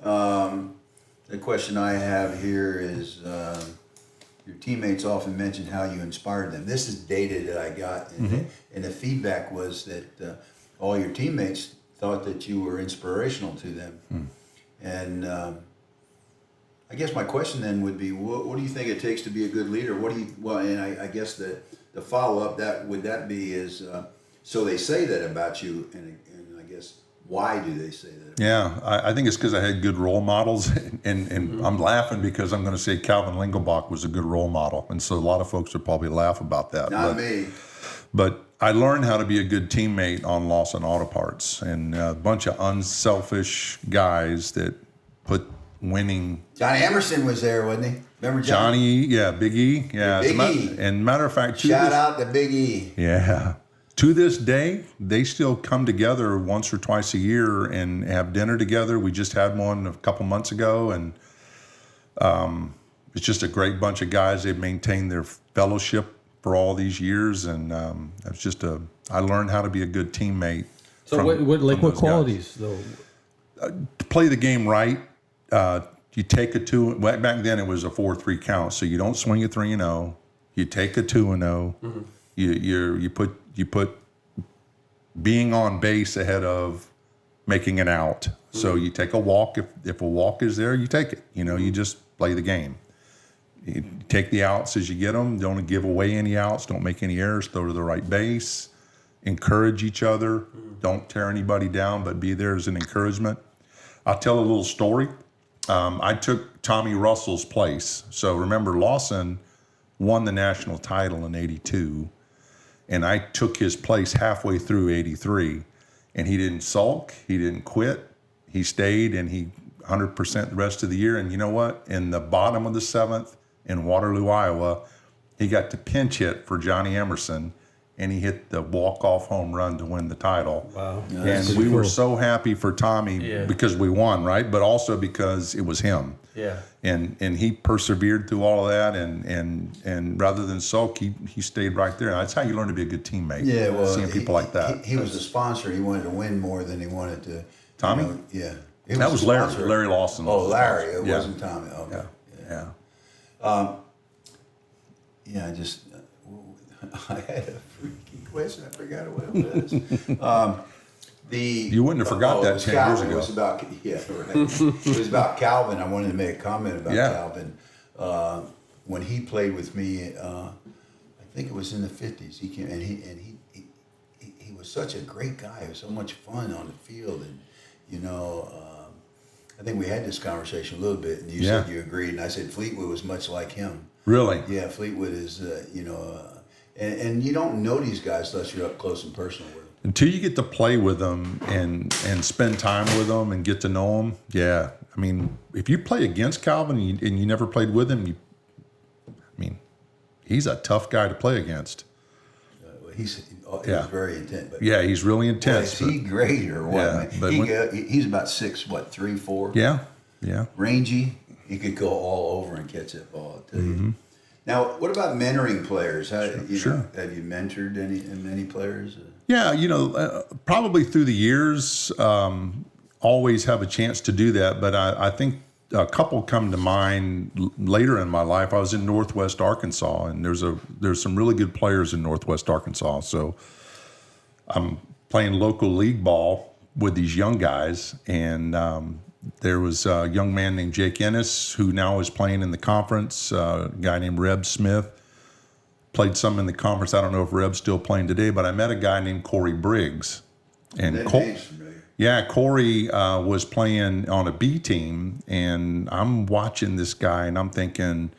The question I have here is, your teammates often mention how you inspired them. This is data that I got, and the feedback was that all your teammates thought that you were inspirational to them. And I guess my question then would be, what do you think it takes to be a good leader? And I guess the follow-up would be is, so they say that about you, and I guess, why do they say that? Yeah, I think it's because I had good role models, and I'm laughing because I'm going to say Calvin Lingelbach was a good role model, and so a lot of folks would probably laugh about that. Not me. But I learned how to be a good teammate on Lawson Auto Parts, and a bunch of unselfish guys that put winning. Johnny Emerson was there, wasn't he? Remember Johnny? Yeah, Big E. Yeah, Big E. And matter of fact, Shout out to Big E. Yeah. To this day, they still come together once or twice a year and have dinner together. We just had one a couple months ago, and it's just a great bunch of guys. They've maintained their fellowship for all these years, and it's just I learned how to be a good teammate. So what qualities though? To play the game right, you take a 2. Back then it was a 4-3 count, so you don't swing a 3-0. You take a 2-0. You put being on base ahead of making an out. So you take a walk. If a walk is there, you take it. You just play the game. You take the outs as you get them. Don't give away any outs. Don't make any errors. Throw to the right base. Encourage each other. Don't tear anybody down, but be there as an encouragement. I'll tell a little story. I took Tommy Russell's place. So remember, Lawson won the national title in '82, and I took his place halfway through '83, and he didn't sulk. He didn't quit. He stayed, and he 100% the rest of the year. And you know what? In the bottom of the 7th in Waterloo, Iowa, he got to pinch hit for Johnny Emerson, and he hit the walk-off home run to win the title. Wow. And we were so happy for Tommy because we won, right? But also because it was him. Yeah. And he persevered through all of that, and rather than sulk, he stayed right there. That's how you learn to be a good teammate. Yeah, well, seeing people like that. He was a sponsor. He wanted to win more than he wanted to. Tommy? Yeah. That was Larry Lawson. Oh, Larry. It wasn't Tommy. Okay. Yeah. Yeah, I had a freaky question. I forgot what it was. You wouldn't have forgot that 10 years ago. It was about, right. It was about Calvin. I wanted to make a comment about Calvin. When he played with me, I think it was in the 50s. He came and he was such a great guy. It was so much fun on the field, and I think we had this conversation a little bit, and you said you agreed, and I said Fleetwood was much like him. Really? Yeah, Fleetwood is, and you don't know these guys unless you're up close and personal with them. Until you get to play with them and spend time with them and get to know them, yeah. I mean, if you play against Calvin and you never played with him, he's a tough guy to play against. He's very intense. But he's really intense. Is he great or what? Yeah, but he's about 6'3", 4". Yeah. Rangy. He could go all over and catch that ball. I tell you. Now, what about mentoring players? How, Sure. Have you mentored many players? Yeah, probably through the years, always have a chance to do that. But I think a couple come to mind later in my life. I was in Northwest Arkansas, and there's some really good players in Northwest Arkansas. So I'm playing local league ball with these young guys, and there was a young man named Jake Ennis who now is playing in the conference. A guy named Reb Smith played some in the conference. I don't know if Reb's still playing today, but I met a guy named Corey Briggs, and Corey was playing on a B team, and I'm watching this guy, and I'm thinking,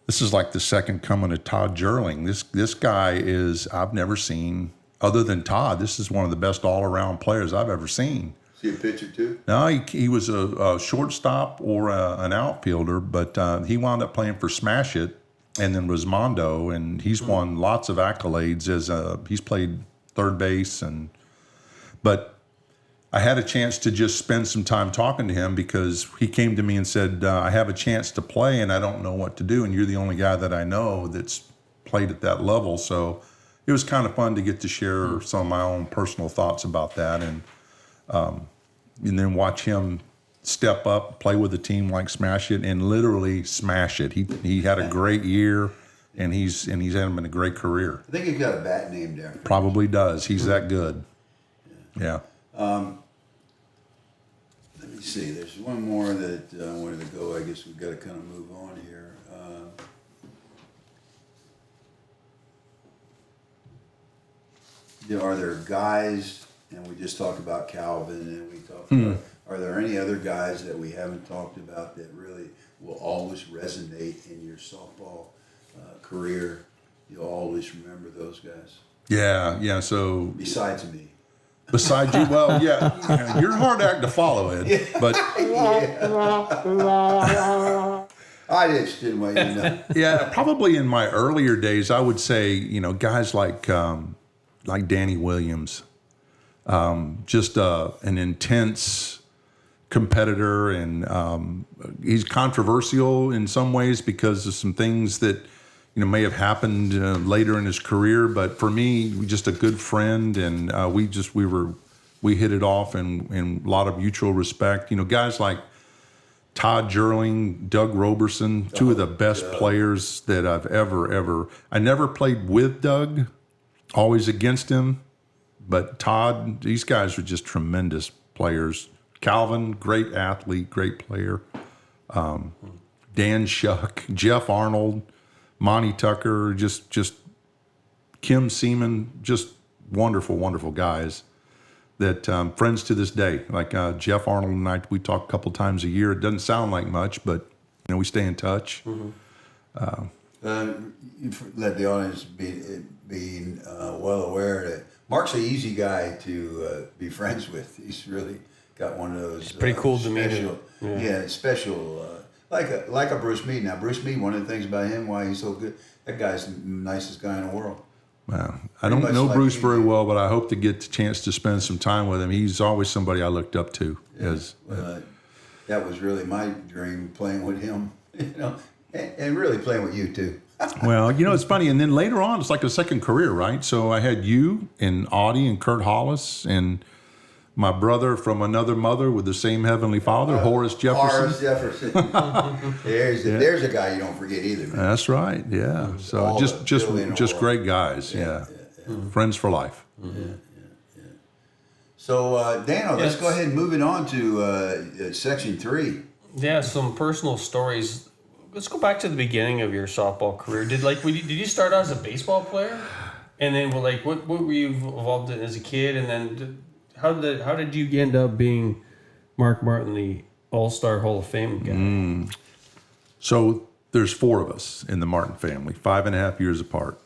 this is like the second coming of Todd Jerling. This guy is, I've never seen, other than Todd, this is one of the best all-around players I've ever seen. See a pitcher too? No, he was a shortstop or an outfielder, but he wound up playing for Smash It and then Rosmondo, and he's won lots of accolades he's played third base, but I had a chance to just spend some time talking to him because he came to me and said, I have a chance to play and I don't know what to do, and you're the only guy that I know that's played at that level. So it was kind of fun to get to share some of my own personal thoughts about that, and then watch him step up, play with a team like Smash It, and literally smash it. He had a great year, and he's had him in a great career. I think he's got a bat named after him. Probably does. He's that good. Yeah. Let me see. There's one more that I wanted to go. I guess we've got to kind of move on here. Are there guys, and we just talked about Calvin, and we talked about, are there any other guys that we haven't talked about that really will always resonate in your softball career? You'll always remember those guys? Yeah. So besides me. Besides you, well, yeah, you're a hard act to follow, Ed. But I just didn't want you to know. Yeah, probably in my earlier days, I would say, guys like Danny Williams, just an intense competitor, and he's controversial in some ways because of some things that may have happened later in his career. But for me, just a good friend, and we hit it off in a lot of mutual respect. Guys like Todd Jerling, Doug Roberson, two of the best players that I've ever. I never played with Doug, always against him, but Todd, these guys are just tremendous players. Calvin, great athlete, great player. Dan Shuck, Jeff Arnold, Monty Tucker, just Kim Seaman, just wonderful guys that friends to this day. Like Jeff Arnold and I, we talk a couple times a year. It doesn't sound like much, but we stay in touch. Let the audience be well aware that Mark's an easy guy to be friends with. He's really got one of those. It's pretty cool special, demeanor. Special. Like a Bruce Meade. Now, Bruce Meade, one of the things about him, why he's so good, that guy's the nicest guy in the world. Wow. I don't know Bruce very well, but I hope to get the chance to spend some time with him. He's always somebody I looked up to. Yeah. That was really my dream, playing with him, and really playing with you too. Well, it's funny. And then later on, it's like a second career, right? So I had you and Audie and Kurt Hollis and my brother from another mother with the same Heavenly Father, Horace Jefferson. There's a guy you don't forget either, man. That's right. Yeah. So just great guys. Yeah. Friends for life. So Dano, let's go ahead and move it on to section 3. Yeah, some personal stories. Let's go back to the beginning of your softball career. Did you start out as a baseball player, and then what were you involved in as a kid, and then how did you end up being Mark Martin, the All-Star Hall of Fame guy? So there's 4 of us in the Martin family, 5.5 years apart.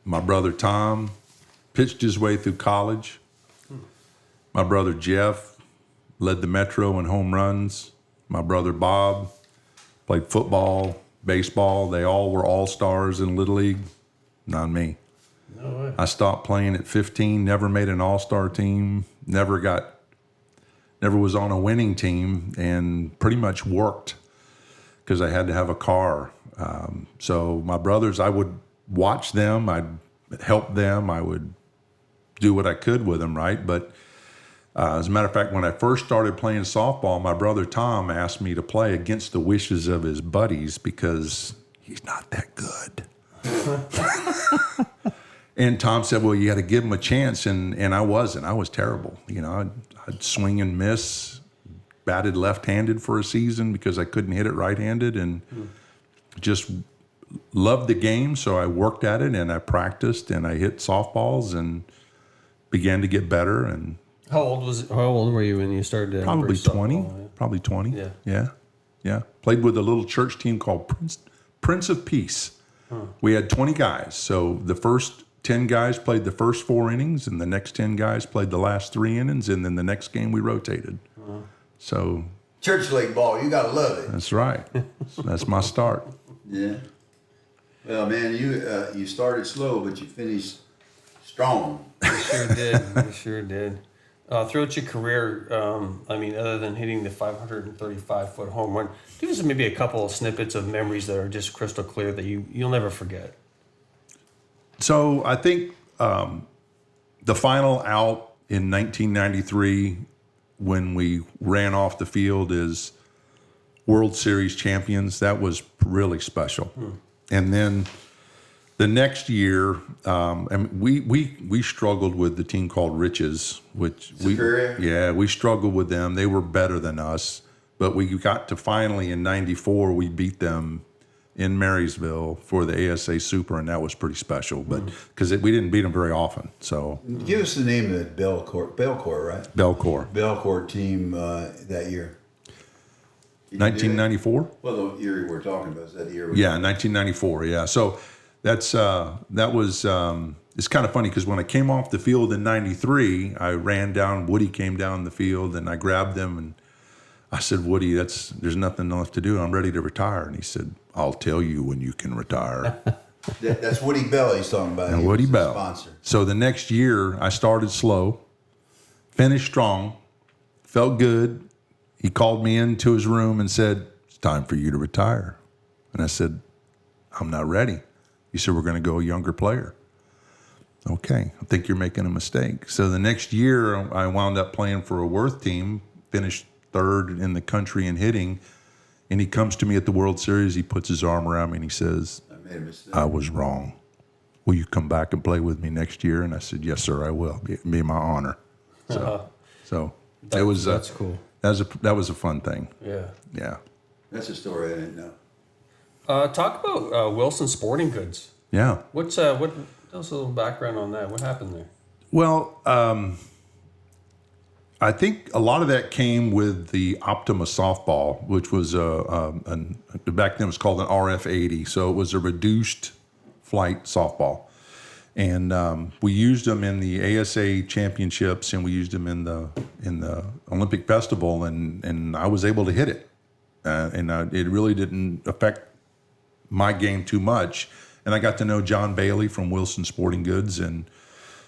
My brother Tom pitched his way through college. My brother Jeff led the Metro in home runs. My brother Bob played football, baseball. They all were all-stars in Little League. Not me. No way. I stopped playing at 15, never made an all-star team, never was on a winning team, and pretty much worked because I had to have a car. So my brothers, I would watch them, I'd help them, I would do what I could with them, right? But as a matter of fact, when I first started playing softball, my brother Tom asked me to play against the wishes of his buddies because he's not that good. And Tom said, well, you got to give him a chance. And I wasn't. I was terrible. You know, I'd swing and miss, batted left-handed for a season because I couldn't hit it right-handed, and just loved the game. So I worked at it and I practiced and I hit softballs and began to get better. And How old were you when you started to probably embrace 20, softball? probably 20. Yeah. Yeah. Played with a little church team called Prince of Peace. We had 20 guys. So the first 10 guys played the first 4 innings, and the next 10 guys played the last 3 innings, and then the next game we rotated. So Church league ball, you gotta love it. that's right. That's my start. Yeah. Well, man, you started slow, but you finished strong. You sure did. You sure did. Throughout your career, I mean, other than hitting the 535-foot home run, give us maybe a couple of snippets of memories that are just crystal clear that you'll never forget. So I think the final out in 1993 when we ran off the field as World Series champions, that was really special. And then the next year, and we struggled with the team called Riches, which Superior? we struggled with them. They were better than us, but we got to finally in '94 we beat them in Marysville for the ASA Super, and that was pretty special. But because we didn't beat them very often, so Give us the name of the Belcourt, right? Belcourt, Belcourt team that year. 1994. Well, the year we're talking about is that the year. Yeah, 1994. Yeah, so that was it's kind of funny because when I came off the field in '93, I ran down. Woody came down the field, and I grabbed him and I said, Woody, there's nothing left to do. I'm ready to retire. And he said, I'll tell you when you can retire. That's Woody Bell he's talking about. And He Woody was the Bell. sponsor. So the next year, I started slow, finished strong, felt good. He called me into his room and said, it's time for you to retire. And I said, I'm not ready. He said, we're going to go a younger player. Okay, I think you're making a mistake. So the next year, I wound up playing for a Worth team, finished third in the country in hitting. And he comes to me at the World Series. He puts his arm around me and he says, I made a mistake. I was wrong. Will you come back and play with me next year? And I said, yes, sir, I will. Be my honor. So it was that's cool. That was a fun thing. Yeah. Yeah. That's a story I didn't know. Talk about Wilson Sporting Goods. Yeah. What? Tell us a little background on that. What happened there? Well, I think a lot of that came with the Optima softball, which was back then it was called an RF-80. So it was a reduced flight softball. And we used them in the ASA championships, and we used them in the Olympic Festival, and I was able to hit it. It really didn't affect my game too much. And I got to know John Bailey from Wilson Sporting Goods, and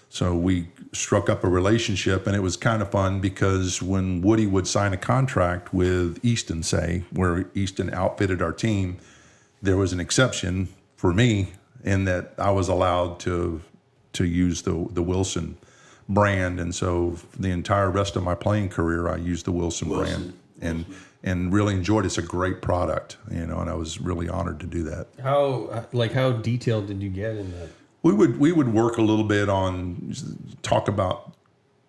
so we struck up a relationship, and it was kind of fun because when Woody would sign a contract with Easton, say, where Easton outfitted our team, there was an exception for me in that I was allowed to use the Wilson brand. And so the entire rest of my playing career, I used the Wilson brand and really enjoyed it. It's a great product, and I was really honored to do that. How detailed did you get in that? We would work a little bit on talk about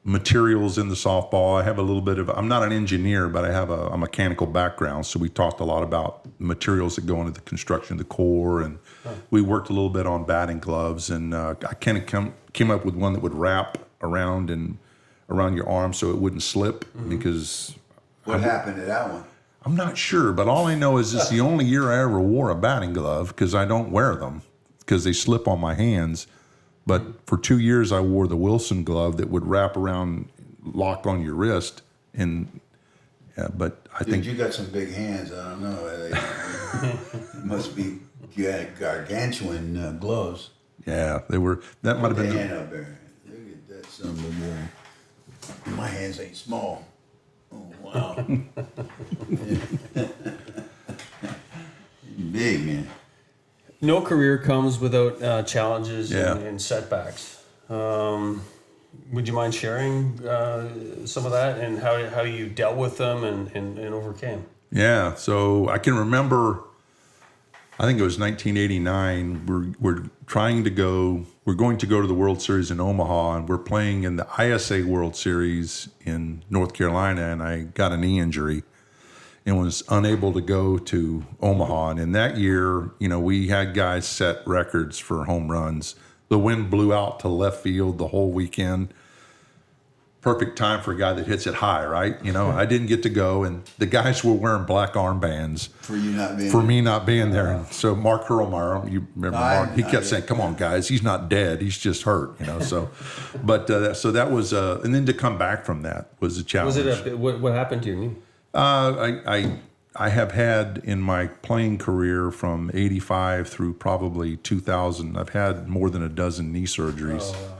materials in the softball. I have a little bit of, I'm not an engineer, but I have a mechanical background. So we talked a lot about materials that go into the construction of the core, and we worked a little bit on batting gloves. And I kind of came up with one that would wrap around your arm so it wouldn't slip because. What happened to that one? I'm not sure, but all I know is it's the only year I ever wore a batting glove because I don't wear them because they slip on my hands. But for 2 years, I wore the Wilson glove that would wrap around, lock on your wrist. But I think you got some big hands. I don't know. It must be you had gargantuan gloves. yeah, they were. That might have Put been. the hand up there. Look at that son of a gun. My hands ain't small. Oh wow. Big, man. No career comes without challenges Yeah. and setbacks. Would you mind sharing some of that and how you dealt with them and overcame? Yeah, so I can remember, I think it was 1989. We're going to go to the World Series in Omaha, and we're playing in the ISA World Series in North Carolina, and I got a knee injury and was unable to go to Omaha. And in that year, we had guys set records for home runs. The wind blew out to left field the whole weekend. Perfect time for a guy that hits it high, right? I didn't get to go, and the guys were wearing black armbands For you not being for me not being there. And so Mark Hurlmeyer, you remember Mark? He kept yeah. saying, "Come on, guys, he's not dead; he's just hurt." So, but so that was, and then to come back from that was a challenge. Was it what happened to your knee? I have had in my playing career from '85 through probably 2000, I've had more than a dozen knee surgeries. Oh, wow.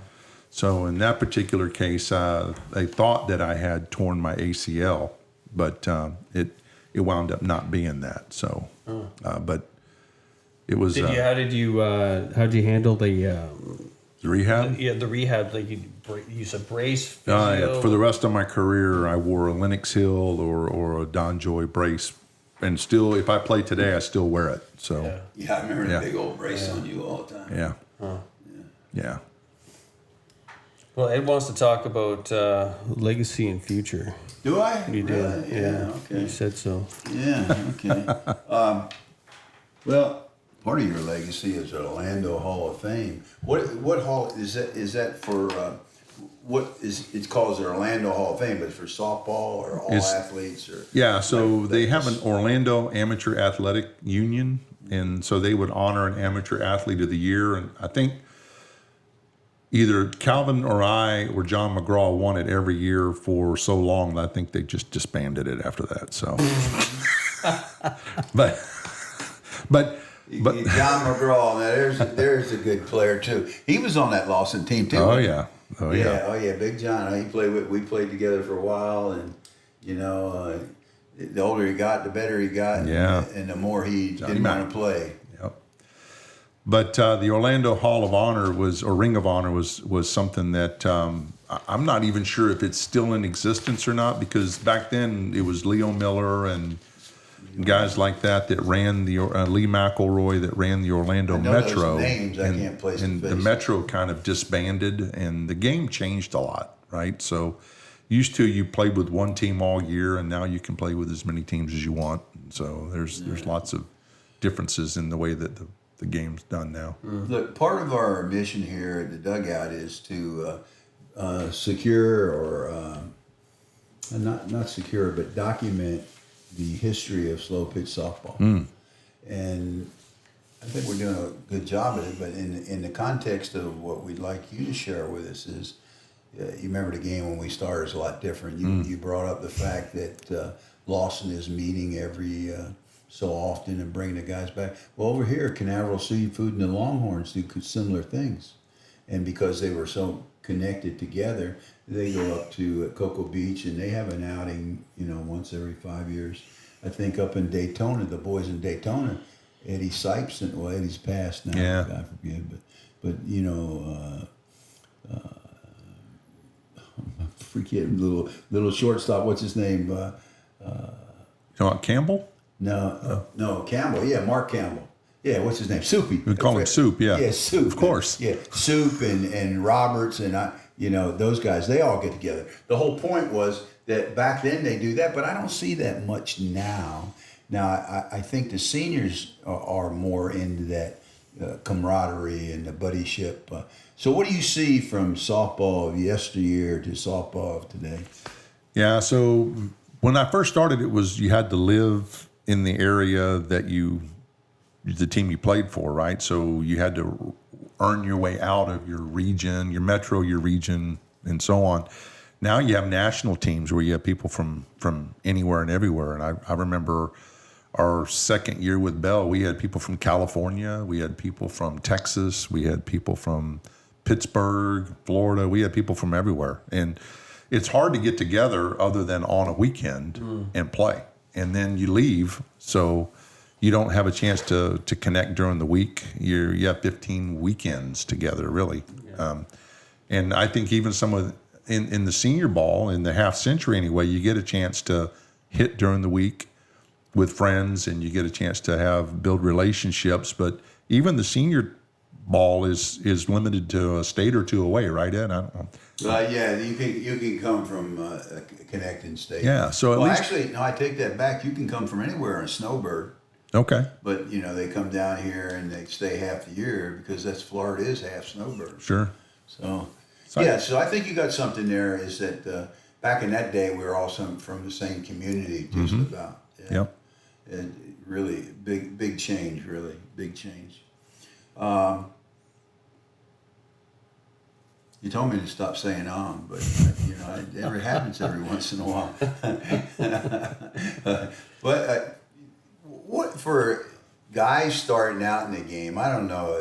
So in that particular case, they thought that I had torn my ACL, but it wound up not being that. So, but it was. How did you handle the rehab? the rehab? Like you said, brace. Yeah, physio? for the rest of my career, I wore a Lenox Hill or a Don Joy brace, and still, if I play today, I still wear it. So Yeah, I remember Yeah. the big old brace on you all the time. yeah. Well, Ed wants to talk about legacy and future. Do I? You did, Really? Yeah. You Okay. said so. Yeah. Okay. Well, part of your legacy is the Orlando Hall of Fame. What hall is that? Is that for? What is it's called the Orlando Hall of Fame, but it's for softball or all athletes or? Yeah, so they have an Orlando Amateur Athletic Union, and so they would honor an amateur athlete of the year. And I think either Calvin or I or John McGraw won it every year for so long that I think they just disbanded it after that. So, but John McGraw, now there's a good player too. He was on that Lawson team too. oh yeah, Big John. We played together for a while, and the older he got, the better he got. Yeah. and the more he Johnny didn't Mac. want to play. Yep. But the Orlando Hall of Honor or Ring of Honor was something that I'm not even sure if it's still in existence or not, because back then it was Leo Miller and guys like that ran the Lee McElroy that ran the Orlando I know Metro. those names, I can't place and the the face. Metro kind of disbanded, and the game changed a lot, right? So used to you played with one team all year, and now you can play with as many teams as you want. So there's lots of differences in the way that the game's done now. Look, part of our mission here at the Dugout is to secure or not secure, but document the history of slow pitch softball. And I think we're doing a good job of it. But in the context of what we'd like you to share with us is, you remember the game when we started is a lot different. You brought up the fact that Lawson is meeting every so often and bringing the guys back. Well, over here, Canaveral Seafood and the Longhorns do similar things. And because they were so connected together, they go up to Cocoa Beach and they have an outing, once every 5 years. I think up in Daytona, the boys in Daytona, Eddie Sipes, well, Eddie's passed now, Yeah. God forbid, but I forget little shortstop. What's his name? You know what, Campbell? No, Campbell. Yeah, Mark Campbell. Yeah, what's his name? Soupy. We call him Soup, yeah. Yeah, Soup. Of course. Yeah, Soup and Roberts and those guys. They all get together. The whole point was that back then they do that, but I don't see that much now. Now I think the seniors are more into that camaraderie and the buddyship. So what do you see from softball of yesteryear to softball of today? Yeah, so when I first started, it was you had to live in the area that the team you played for, right? So you had to earn your way out of your region, your metro, your region, and so on. Now you have national teams where you have people from anywhere and everywhere. And I remember our second year with Bell, we had people from California, we had people from Texas, we had people from Pittsburgh, Florida, we had people from everywhere. And it's hard to get together other than on a weekend and play. And then you leave, so you don't have a chance to connect during the week. You have 15 weekends together, really. And I think even some of in the senior ball, in the half century anyway, you get a chance to hit during the week with friends, and you get a chance to build relationships. But even the senior ball is limited to a state or two away, right, Ed? I don't know. Yeah, you can come from a connecting state. Yeah, so at least actually, no, I take that back. You can come from anywhere in a snowbird. Okay. But they come down here and they stay half the year because Florida is half snowbird. Sure. So I think you got something there. Is that back in that day we were all from the same community, just about. Yeah. Yep. And really big change. Really big change. You told me to stop saying but it never happens every once in a while. But what for guys starting out in the game? I don't know.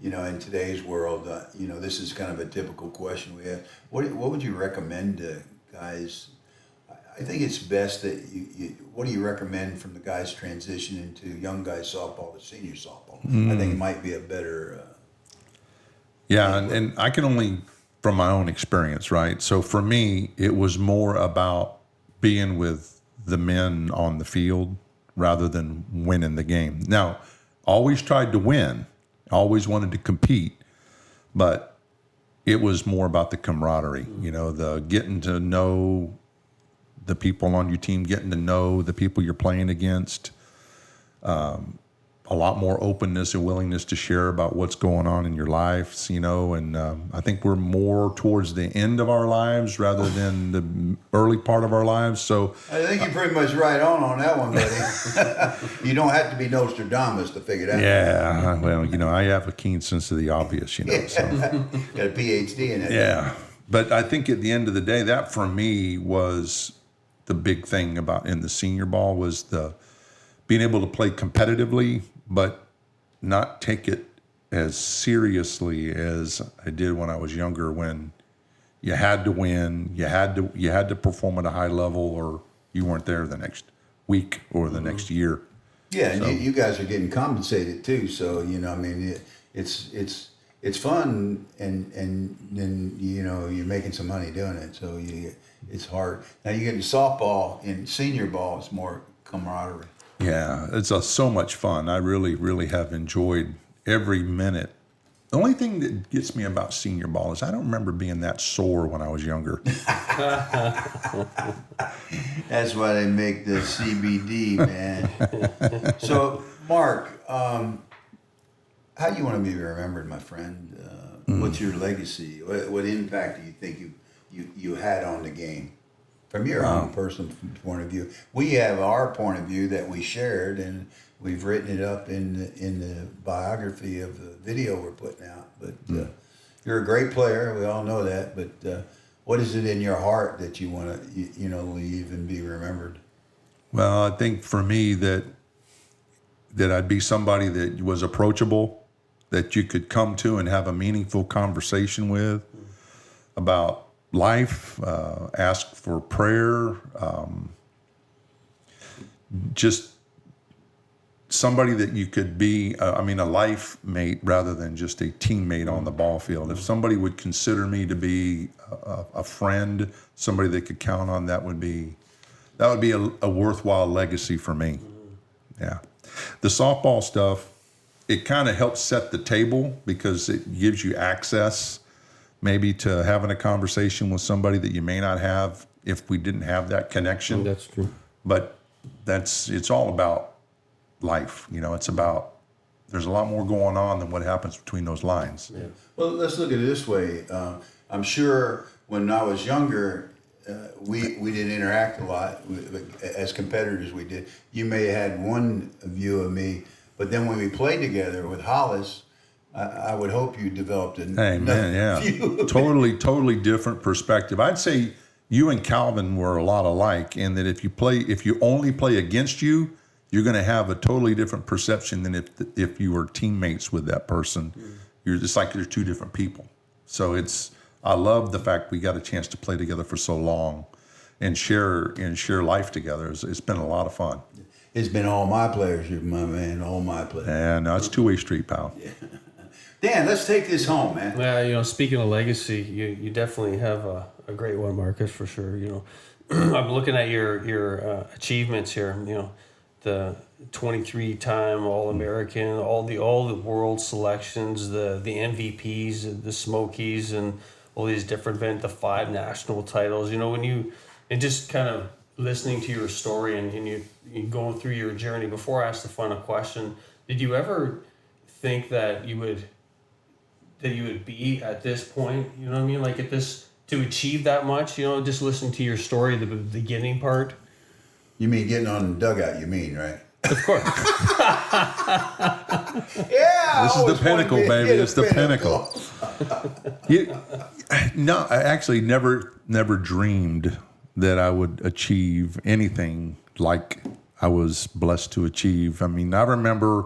In today's world, this is kind of a typical question we have. What would you recommend to guys? I think it's best that what do you recommend from the guys transitioning to young guys softball to senior softball? I think it might be a better. And I can only from my own experience, right? So for me, it was more about being with the men on the field rather than winning the game. Now, always tried to win, always wanted to compete, but it was more about the camaraderie, the getting to know the people on your team, getting to know the people you're playing against, a lot more openness and willingness to share about what's going on in your lives, and I think we're more towards the end of our lives rather than the early part of our lives. So I think you're pretty much right on that one, buddy. You don't have to be Nostradamus to figure that out. Yeah, well, I have a keen sense of the obvious, So. Got a PhD in it. Yeah, but I think at the end of the day, that for me was the big thing about in the senior ball was the being able to play competitively, but not take it as seriously as I did when I was younger, when you had to win, you had to perform at a high level, or you weren't there the next week or the next year. Yeah, so. And you guys are getting compensated too, so it's fun, and then you're making some money doing it, so it's hard. Now you get into softball and senior ball, it's more camaraderie. Yeah, it's so much fun. I really, really have enjoyed every minute. The only thing that gets me about senior ball is I don't remember being that sore when I was younger. That's why they make the CBD, man. So, Mark, how do you want to be remembered, my friend? What's your legacy? What impact do you think you had on the game? From your own personal point of view, we have our point of view that we shared, and we've written it up in the biography of the video we're putting out. But you're a great player. We all know that. But what is it in your heart that you want to leave and be remembered? Well, I think for me that I'd be somebody that was approachable, that you could come to and have a meaningful conversation with about life, ask for prayer, just somebody that you could be, a life mate rather than just a teammate on the ball field. If somebody would consider me to be a friend, somebody they could count on, that would be a worthwhile legacy for me. Yeah. The softball stuff, it kind of helps set the table because it gives you access maybe to having a conversation with somebody that you may not have if we didn't have that connection. That's true. But it's all about life. It's about, there's a lot more going on than what happens between those lines. Yeah. Well, let's look at it this way. I'm sure when I was younger, we didn't interact a lot as competitors. We did. You may have had one view of me, but then when we played together with Hollis, I would hope you developed a view. Totally different perspective. I'd say you and Calvin were a lot alike in that if you only play against you, you're going to have a totally different perception than if you were teammates with that person. You're just like they're two different people. So I love the fact we got a chance to play together for so long and share life together. It's been a lot of fun. It's been all my pleasure, my man, all my pleasure. Yeah, no, it's two-way street, pal. Dan, let's take this home, man. Yeah, speaking of legacy, you definitely have a great one, Marcus, for sure. I'm looking at your achievements here. The 23-time All-American, all the world selections, the MVPs, the Smokies, and all these different events, the 5 national titles. And just kind of listening to your story and you going through your journey. Before I ask the final question, did you ever think that you would be at this point? You know what I mean? Like to achieve that much. Just listening to your story, the beginning part. You mean getting on the dugout, you mean, right? Of course. Yeah. This is the pinnacle, baby. It's the pinnacle. No, I actually never dreamed that I would achieve anything like I was blessed to achieve. I mean, I remember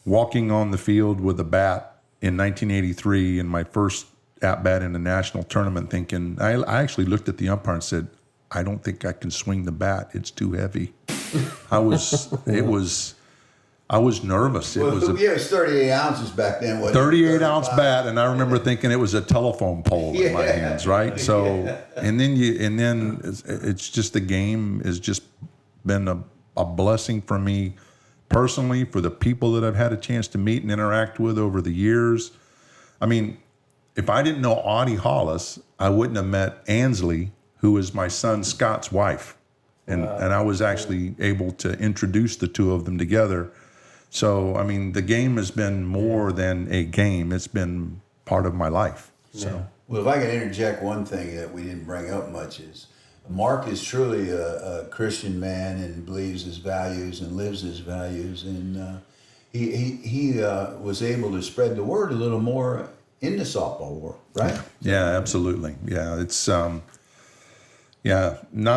walking on the field with a bat in 1983 in my first at-bat in a national tournament thinking, I actually looked at the umpire and said, I don't think I can swing the bat. It's too heavy. I was nervous. It was it was 38 ounces back then. Wasn't 38 ounce bat, and I remember thinking it was a telephone pole in my hands, right? So, and then it's just the game has just been a blessing for me personally, for the people that I've had a chance to meet and interact with over the years. I mean, if I didn't know Audie Hollis, I wouldn't have met Ansley, who is my son Scott's wife. And I was actually able to introduce the two of them together. So, I mean, the game has been more than a game. It's been part of my life. So, Well, if I can interject one thing that we didn't bring up much is Mark is truly a Christian man and believes his values and lives his values. And he was able to spread the word a little more in the softball world, right? yeah, absolutely. Yeah, it's... not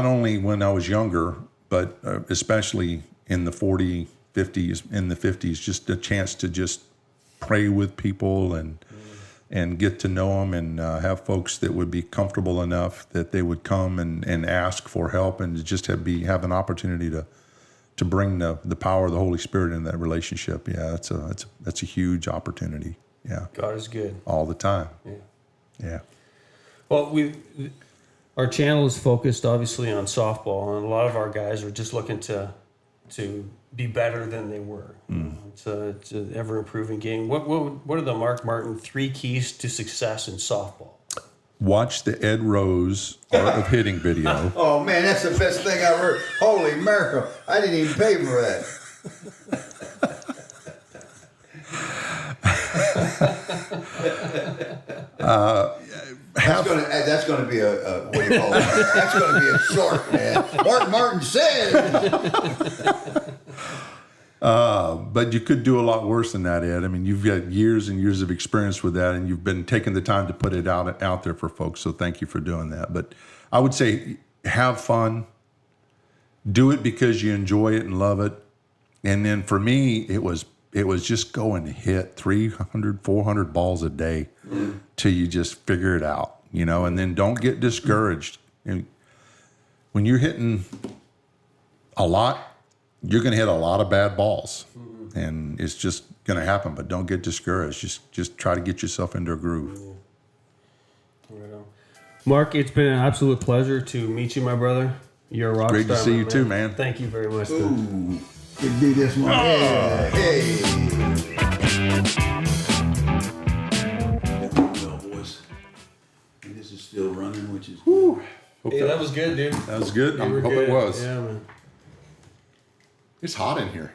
only when I was younger, but especially in the 40s, 50s, just a chance to just pray with people and get to know them and have folks that would be comfortable enough that they would come and ask for help and just have an opportunity to bring the power of the Holy Spirit in that relationship. Yeah, that's a huge opportunity. Yeah, God is good all the time. Yeah. Well, our channel is focused obviously on softball, and a lot of our guys are just looking to be better than they were. It's an ever improving game. What are the Mark Martin 3 keys to success in softball? Watch the Ed Rose Art of Hitting video. Oh man, that's the best thing I've heard. Holy America, I didn't even pay for that. That's going to be a what do you call it? That's going to be a short, man. Martin said. But you could do a lot worse than that, Ed. I mean, you've got years and years of experience with that, and you've been taking the time to put it out there for folks. So thank you for doing that. But I would say have fun. Do it because you enjoy it and love it. And then for me, it was just go and hit 300, 400 balls a day till you just figure it out, and then don't get discouraged. And when you're hitting a lot, you're going to hit a lot of bad balls, and it's just going to happen. But don't get discouraged. Just try to get yourself into a groove. Right on. Mark, it's been an absolute pleasure to meet you, my brother. You're a rock Great star. to see you man. too, man. Thank you very much. Ooh, could do this one. Yeah. Hey. Well, boys, and this is still running, which is. Hey, that was good, dude. That was good. I You were hope good. it was. Yeah, man. It's hot in here.